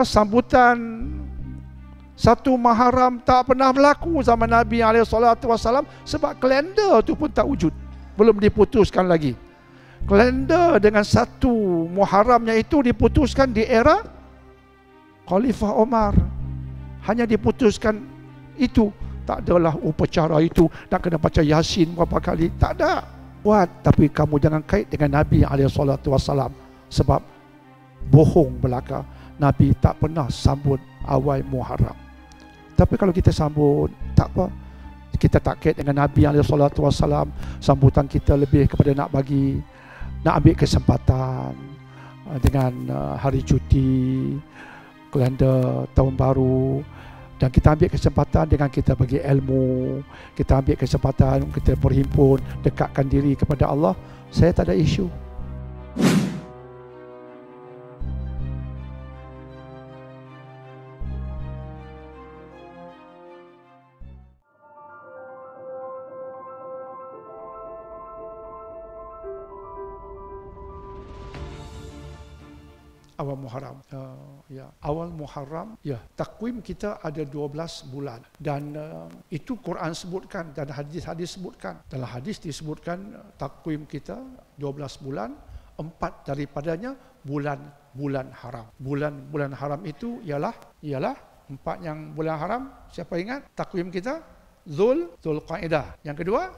Sambutan satu Muharram tak pernah berlaku zaman Nabi SAW sebab kalender tu pun tak wujud, belum diputuskan lagi. Kalender dengan satu Muharramnya itu diputuskan di era Khalifah Umar. Hanya diputuskan itu, tak adalah upacara itu nak kena baca Yasin berapa kali, tak ada. Buat, tapi kamu jangan kait dengan Nabi SAW sebab bohong belaka. Nabi tak pernah sambut awal Muharram. Tapi kalau kita sambut, tak apa. Kita tak kait dengan Nabi SAW. Sambutan kita lebih kepada nak ambil kesempatan dengan hari cuti, kalender tahun baru. Dan kita ambil kesempatan dengan kita bagi ilmu. Kita ambil kesempatan, kita berhimpun, dekatkan diri kepada Allah. Saya tak ada isu. Awal Muharram. Awal Muharram, takwim kita ada 12 bulan. Dan itu Quran sebutkan dan hadis-hadis sebutkan. Dalam hadis disebutkan takwim kita 12 bulan, 4 daripadanya bulan haram. Bulan haram itu ialah 4 yang bulan haram. Siapa ingat? Takwim kita Zulqaidah. Yang kedua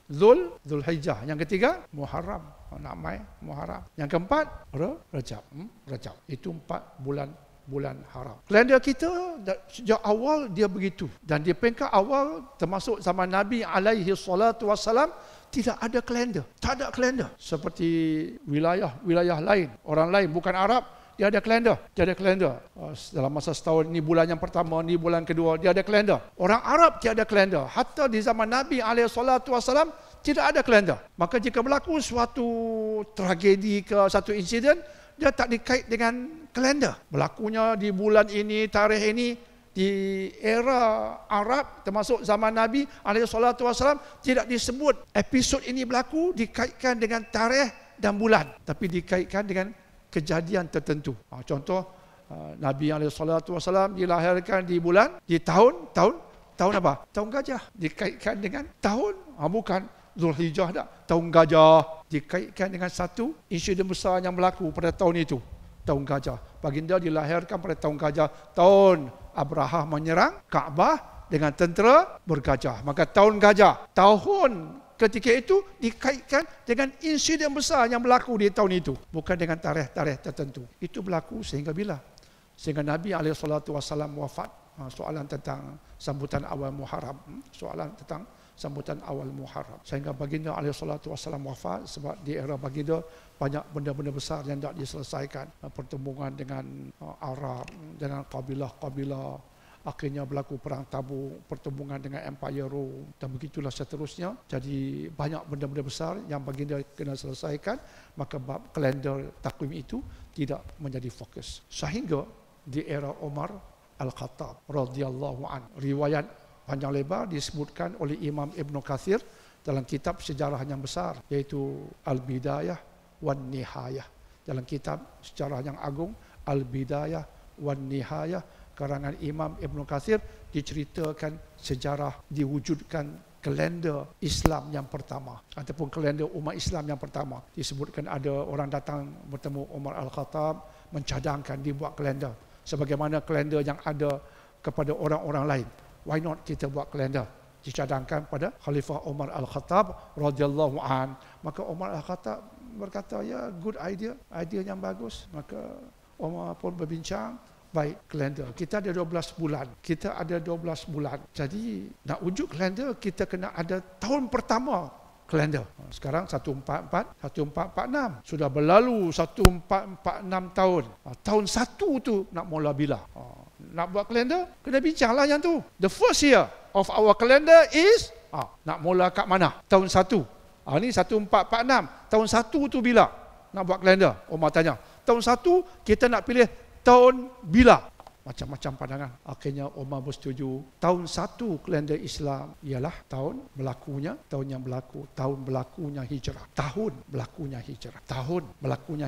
Zulhijjah. Yang ketiga Muharram. Nak mai Muharram. Yang keempat Rajab. Itu 4 bulan haram. Kalender kita sejak awal dia begitu. Dan di peringkat awal termasuk zaman Nabi SAW tidak ada kalender. Tak ada kalender. Seperti wilayah lain, orang lain bukan Arab, dia ada kalender. Dalam masa setahun, ni bulan yang pertama, ni bulan kedua, dia ada kalender. Orang Arab tiada kalender. Hatta di zaman Nabi SAW tidak ada kalender. Maka jika berlaku suatu tragedi ke satu insiden, dia tak dikait dengan kalender. Berlakunya di bulan ini, tarikh ini, di era Arab termasuk zaman Nabi SAW tidak disebut episod ini berlaku dikaitkan dengan tarikh dan bulan, tapi dikaitkan dengan kejadian tertentu. Contoh, Nabi SAW dilahirkan di tahun apa? Tahun gajah. Dikaitkan dengan tahun, bukan Zulhijjah dah. Tahun gajah dikaitkan dengan satu insiden besar yang berlaku pada tahun itu. Tahun gajah. Baginda dilahirkan pada tahun gajah. Tahun Abrahah menyerang Kaabah dengan tentera bergajah. Maka tahun gajah. Tahun ketika itu dikaitkan dengan insiden besar yang berlaku di tahun itu. Bukan dengan tarikh-tarikh tertentu. Itu berlaku sehingga bila? Sehingga Nabi SAW wafat. Soalan tentang sambutan awal Muharram. Sambutan awal Muharram. Sehingga baginda SAW wafat sebab di era baginda banyak benda-benda besar yang tak diselesaikan. Pertemuan dengan Arab, dengan kabilah-kabilah. Akhirnya berlaku perang Tabuk, pertemuan dengan Empire Rome dan begitulah seterusnya. Jadi banyak benda-benda besar yang baginda kena selesaikan, maka bab kalender takwim itu tidak menjadi fokus. Sehingga di era Umar Al-Khattab radhiyallahu an, riwayat panjang lebar disebutkan oleh Imam Ibn Kathir dalam kitab sejarah yang besar, iaitu Al-Bidayah wan Nihayah. Dalam kitab sejarah yang agung Al-Bidayah wan Nihayah karangan Imam Ibn Kathir diceritakan sejarah diwujudkan kalender Islam yang pertama ataupun kalender umat Islam yang pertama. Disebutkan ada orang datang bertemu Umar Al-Khattab mencadangkan dibuat kalender sebagaimana kalender yang ada kepada orang-orang lain. Why not kita buat kalender? Dicadangkan pada Khalifah Umar Al-Khattab radhiyallahu an. Maka Umar Al-Khattab berkata, ya, good idea yang bagus. Maka Umar pun berbincang, baik, kalender. Kita ada 12 bulan. Jadi nak wujud kalender kita kena ada tahun pertama kalender. Sekarang 1446. Sudah berlalu 1446 tahun. Tahun 1 tu nak mula bila? Nak buat kalender, kena bincanglah yang tu. The first year of our calendar is nak mula kat mana? Tahun 1. Ni 1446. Tahun 1 tu bila? Nak buat kalender. Umar tanya. Tahun 1 kita nak pilih tahun bila? Macam-macam pandangan. Akhirnya Umar bersetuju. Tahun 1 kalender Islam ialah tahun berlakunya hijrah. Tahun berlakunya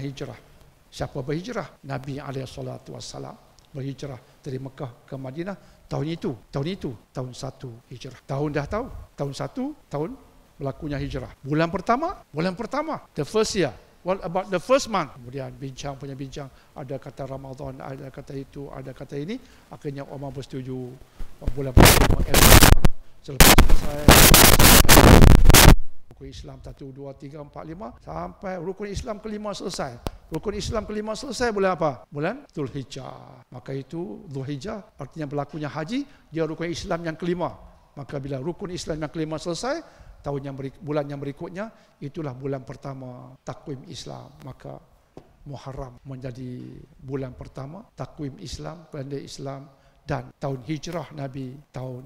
hijrah. Siapa berhijrah? Nabi SAW. berhijrah dari Mekah ke Madinah tahun itu, tahun 1 hijrah. Tahun dah tahu, tahun 1, tahun berlakunya hijrah. Bulan pertama, the first year. What about the first month? Kemudian bincang, ada kata Ramadan, ada kata itu, ada kata ini. Akhirnya Umar bersetuju bulan pertama selepas selesai rukun Islam 1, 2, 3, 4, 5 sampai rukun Islam kelima selesai. Rukun Islam kelima selesai bulan apa? Bulan Zulhijjah. Maka itu Zulhijjah artinya berlakunya haji, dia rukun Islam yang kelima. Maka bila rukun Islam yang kelima selesai, bulan yang berikutnya itulah bulan pertama takwim Islam. Maka Muharram menjadi bulan pertama takwim Islam, kalender Islam, dan tahun hijrah Nabi tahun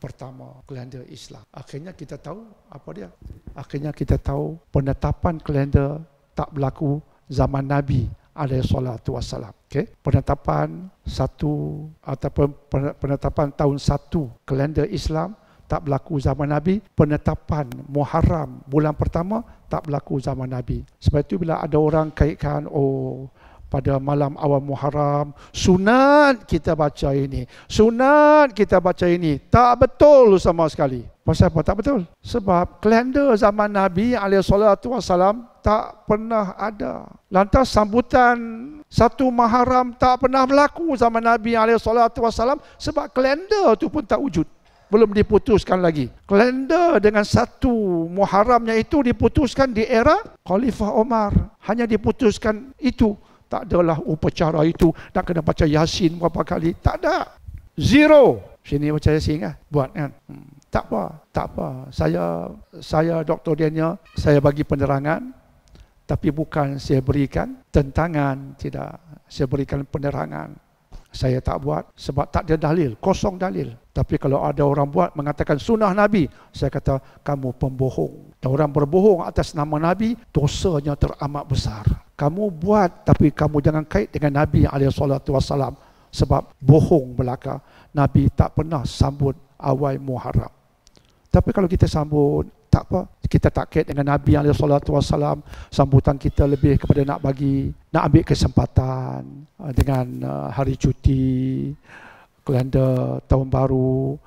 pertama kalender Islam. Akhirnya kita tahu apa dia? Akhirnya kita tahu penetapan kalender tak berlaku zaman Nabi alaihi salatu wassalam. Okey, penetapan penetapan tahun 1 kalender Islam tak berlaku zaman Nabi. Penetapan Muharram bulan pertama tak berlaku zaman Nabi. Sebab itu bila ada orang kaitkan, pada malam awal Muharram sunat kita baca ini, tak betul sama sekali. Pasal apa tak betul? Sebab kalender zaman Nabi SAW tak pernah ada. Lantas sambutan 1 Muharram tak pernah berlaku zaman Nabi SAW sebab kalender tu pun tak wujud. Belum diputuskan lagi. Kalender dengan 1 Muharramnya itu diputuskan di era Khalifah Umar. Hanya diputuskan itu. Tak adalah upacara itu nak kena baca Yasin berapa kali. Tak ada. Zero. Sini baca Yasin kan? Buat kan? Tak apa. Saya Dr. Daniel, saya bagi penerangan. Tapi bukan saya berikan tentangan. Tidak. Saya berikan penerangan. Saya tak buat sebab tak ada dalil. Kosong dalil. Tapi kalau ada orang buat mengatakan sunnah Nabi, saya kata kamu pembohong. Dan orang berbohong atas nama Nabi, dosanya teramat besar. Kamu buat tapi kamu jangan kait dengan Nabi SAW. Sebab bohong belaka. Nabi tak pernah sambut awal Muharram. Tapi kalau kita sambut, tak apa. Kita tak kait dengan Nabi SAW. Sambutan kita lebih kepada nak ambil kesempatan dengan hari cuti, kalender tahun baru.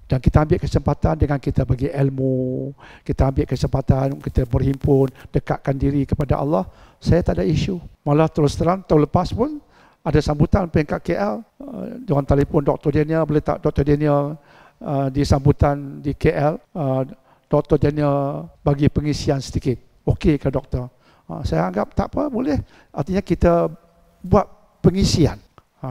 Dan kita ambil kesempatan dengan kita bagi ilmu. Kita ambil kesempatan, kita berhimpun, dekatkan diri kepada Allah. Saya tak ada isu. Malah terus terang, tahun lepas pun ada sambutan peringkat KL. Diorang telefon Dr. Daniel, boleh tak Dr. Daniel di sambutan di KL, Dr. Daniel bagi pengisian sedikit. Okey ke doktor? Saya anggap tak apa, boleh. Artinya kita buat pengisian.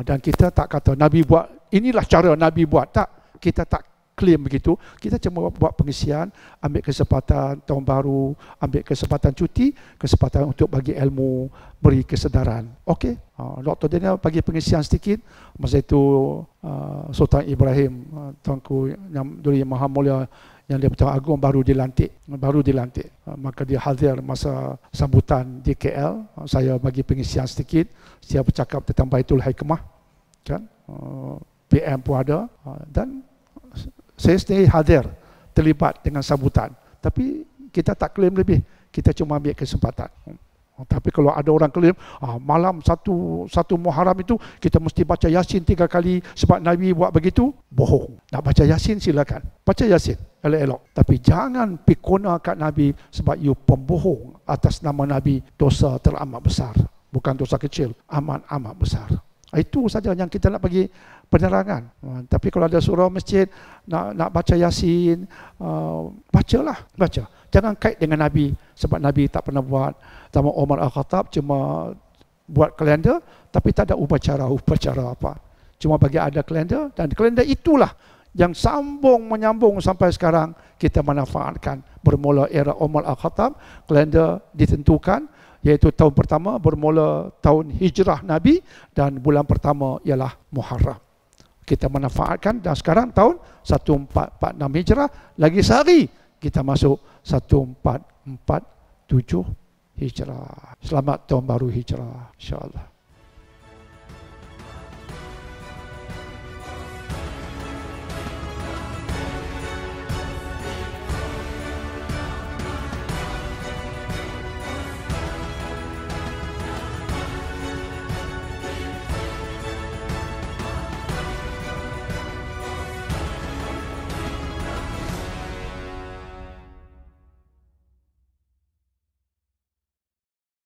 Dan kita tak kata Nabi buat, inilah cara Nabi buat. Tak, kita tak claim begitu. Kita cuma buat pengisian, ambil kesempatan tahun baru, ambil kesempatan cuti, kesempatan untuk bagi ilmu, beri kesedaran. Okey, Dr. Daniel bagi pengisian sedikit. Masa itu Sultan Ibrahim, Tuanku yang Duli Maha Mulia, yang dia Pertuan Agong baru dilantik. Maka dia hadir masa sambutan di KL. Saya bagi pengisian sedikit. Saya bercakap tentang Baitul Hikmah, kan? PM pun ada, dan saya sendiri hadir, terlibat dengan sambutan. Tapi kita tak klaim lebih, kita cuma ambil kesempatan. Tapi kalau ada orang klaim, malam satu Muharram itu kita mesti baca Yasin 3 kali sebab Nabi buat begitu, bohong. Nak baca Yasin silakan, baca Yasin elok-elok. Tapi jangan pikuna kat Nabi sebab you pembohong atas nama Nabi. Dosa teramat besar, bukan dosa kecil, amat besar. Itu saja yang kita nak bagi penerangan. Tapi kalau ada surau masjid nak baca Yasin, baca. Jangan kait dengan Nabi sebab Nabi tak pernah buat. Zaman Umar Al-Khattab cuma buat kalender tapi tak ada upacara apa. Cuma bagi ada kalender, dan kalender itulah yang menyambung sampai sekarang kita manfaatkan. Bermula era Umar Al-Khattab, kalender ditentukan, iaitu tahun pertama bermula tahun hijrah Nabi dan bulan pertama ialah Muharram. Kita manfaatkan, dan sekarang tahun 1446 hijrah, lagi sehari kita masuk 1447 hijrah. Selamat tahun baru hijrah, insya-Allah.